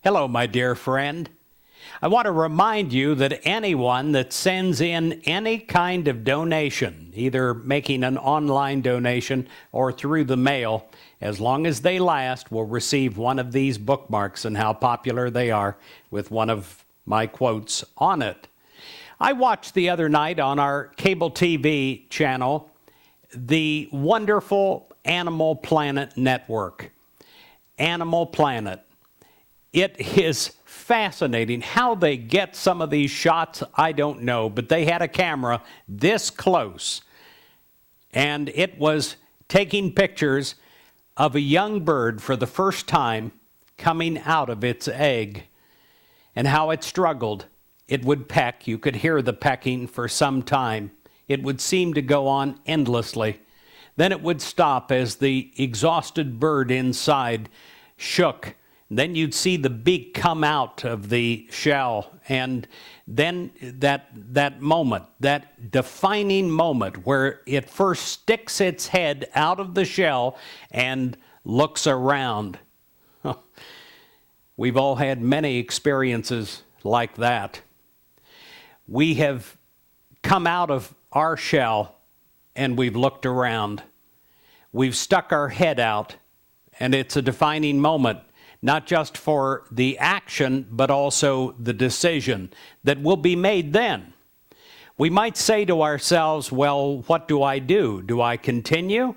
Hello, my dear friend. I want to remind you that anyone that sends in any kind of donation, either making an online donation or through the mail, as long as they last, will receive one of these bookmarks, and how popular they are, with one of my quotes on it. I watched the other night on our cable TV channel the wonderful Animal Planet network. Animal Planet. It is fascinating how they get some of these shots. I don't know, but they had a camera this close, and it was taking pictures of a young bird for the first time coming out of its egg, and how it struggled. It would peck. You could hear the pecking for some time. It would seem to go on endlessly. Then it would stop as the exhausted bird inside shook. Then you'd see the beak come out of the shell, and then that moment, that defining moment where it first sticks its head out of the shell and looks around. We've all had many experiences like that. We have come out of our shell and we've looked around. We've stuck our head out, and it's a defining moment, not just for the action, but also the decision that will be made then. We might say to ourselves, well, what do I do? Do I continue?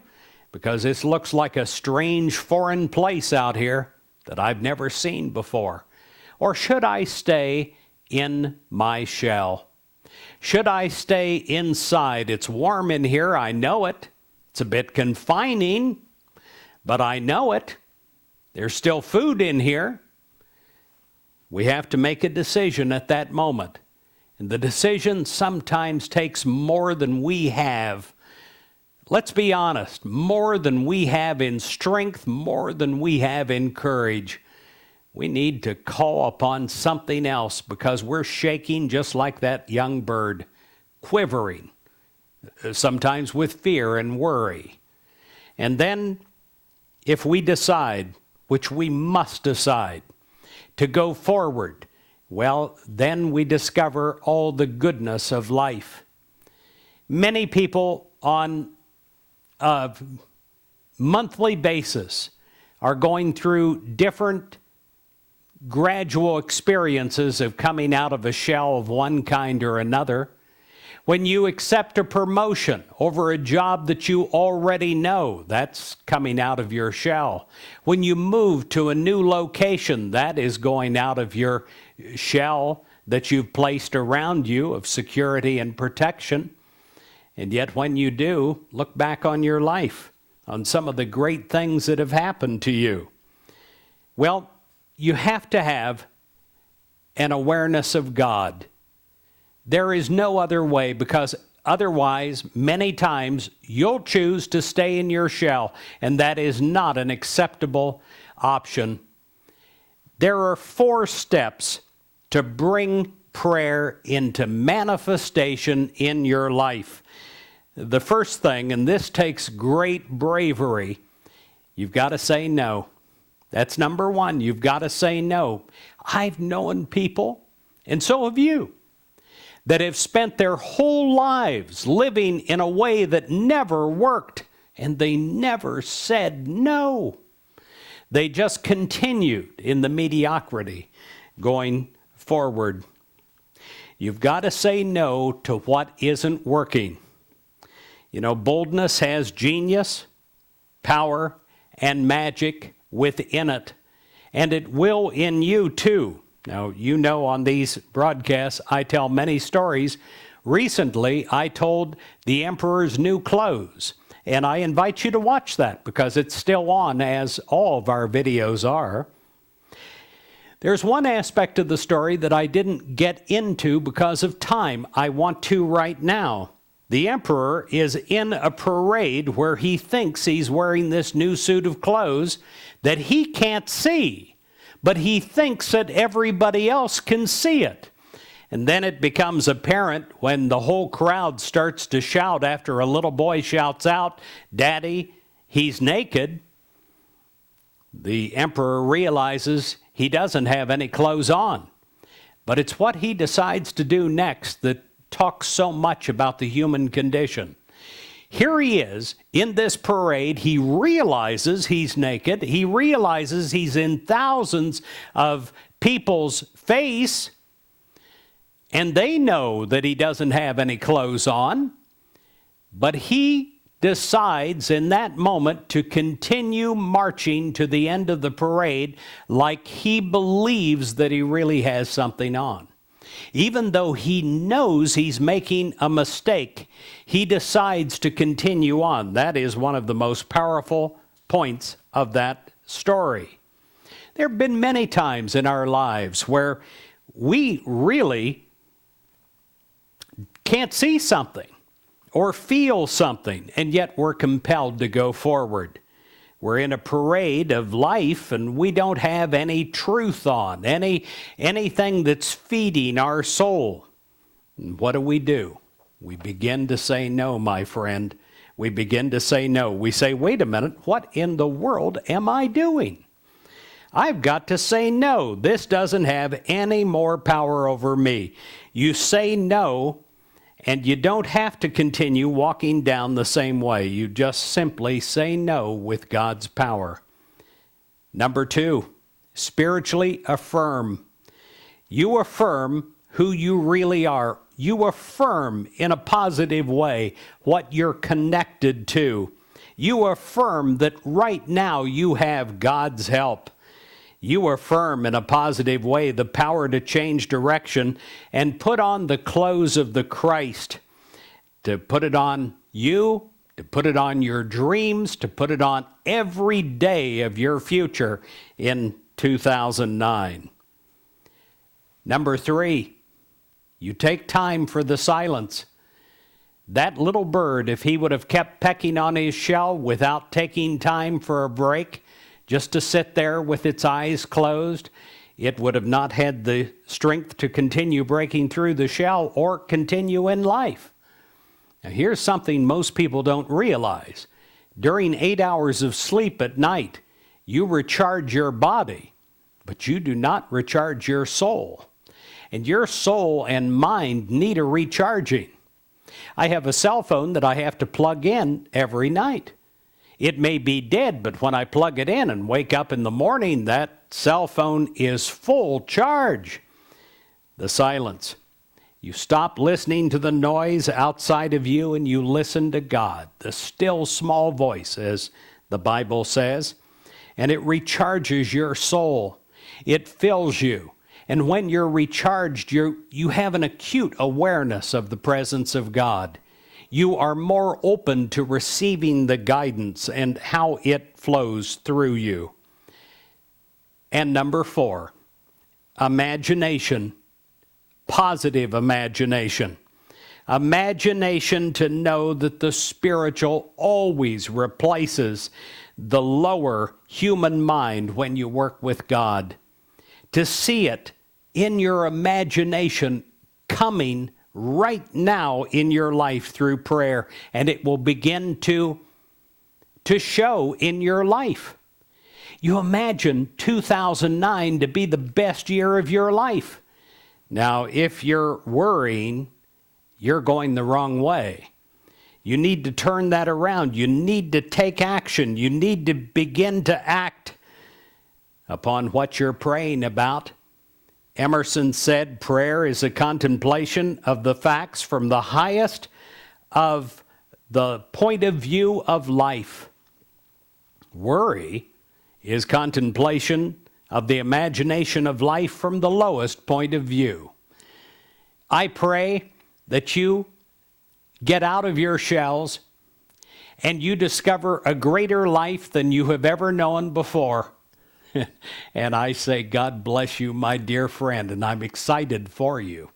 Because this looks like a strange foreign place out here that I've never seen before. Or should I stay in my shell? Should I stay inside? It's warm in here, I know it. It's a bit confining, but I know it. There's still food in here. We have to make a decision at that moment. And the decision sometimes takes more than we have. Let's be honest, more than we have in strength, more than we have in courage. We need to call upon something else, because we're shaking just like that young bird, quivering, sometimes with fear and worry. And then, if we decide, which we must decide, to go forward, well, then we discover all the goodness of life. Many people on a monthly basis are going through different gradual experiences of coming out of a shell of one kind or another. When you accept a promotion over a job that you already know, that's coming out of your shell. When you move to a new location, that is going out of your shell that you've placed around you of security and protection. And yet when you do, look back on your life, on some of the great things that have happened to you. Well, you have to have an awareness of God. There is no other way, because otherwise, many times, you'll choose to stay in your shell, and that is not an acceptable option. There are 4 steps to bring prayer into manifestation in your life. The first thing, and this takes great bravery, you've got to say no. That's number 1. You've got to say no. I've known people, and so have you, that have spent their whole lives living in a way that never worked, and they never said no. They just continued in the mediocrity going forward. You've got to say no to what isn't working. You know, boldness has genius, power, and magic within it, and it will in you too. Now, you know, on these broadcasts, I tell many stories. Recently, I told the Emperor's New Clothes, and I invite you to watch that because it's still on, as all of our videos are. There's one aspect of the story that I didn't get into because of time. I want to right now. The Emperor is in a parade where he thinks he's wearing this new suit of clothes that he can't see, but he thinks that everybody else can see it. And then it becomes apparent when the whole crowd starts to shout after a little boy shouts out, "Daddy, he's naked." The Emperor realizes he doesn't have any clothes on. But it's what he decides to do next that talks so much about the human condition. Here he is in this parade. He realizes he's naked. He realizes he's in thousands of people's face, and they know that he doesn't have any clothes on. But he decides in that moment to continue marching to the end of the parade like he believes that he really has something on. Even though he knows he's making a mistake, he decides to continue on. That is one of the most powerful points of that story. There have been many times in our lives where we really can't see something or feel something, and yet we're compelled to go forward. We're in a parade of life, and we don't have any truth on, anything that's feeding our soul. And what do? We begin to say no, my friend. We begin to say no. We say, wait a minute, what in the world am I doing? I've got to say no. This doesn't have any more power over me. You say no, and you don't have to continue walking down the same way. You just simply say no with God's power. Number 2, spiritually affirm. You affirm who you really are. You affirm in a positive way what you're connected to. You affirm that right now you have God's help. You affirm in a positive way the power to change direction and put on the clothes of the Christ, to put it on you, to put it on your dreams, to put it on every day of your future in 2009. Number 3, you take time for the silence. That little bird, if he would have kept pecking on his shell without taking time for a break, just to sit there with its eyes closed, it would have not had the strength to continue breaking through the shell or continue in life. Now, here's something most people don't realize. During 8 hours of sleep at night, you recharge your body, but you do not recharge your soul. And your soul and mind need a recharging. I have a cell phone that I have to plug in every night. It may be dead, but when I plug it in and wake up in the morning, that cell phone is full charge. The silence. You stop listening to the noise outside of you and you listen to God, the still small voice, as the Bible says, and it recharges your soul. It fills you. And when you're recharged, you have an acute awareness of the presence of God. You are more open to receiving the guidance and how it flows through you. And number 4, imagination, positive imagination. Imagination to know that the spiritual always replaces the lower human mind when you work with God. To see it in your imagination coming right now in your life through prayer, and it will begin to show in your life. You imagine 2009 to be the best year of your life. Now, if you're worrying, you're going the wrong way. You need to turn that around. You need to take action. You need to begin to act upon what you're praying about. Emerson said, prayer is a contemplation of the facts from the highest of the point of view of life. Worry is contemplation of the imagination of life from the lowest point of view. I pray that you get out of your shells and you discover a greater life than you have ever known before. And I say, God bless you, my dear friend, and I'm excited for you.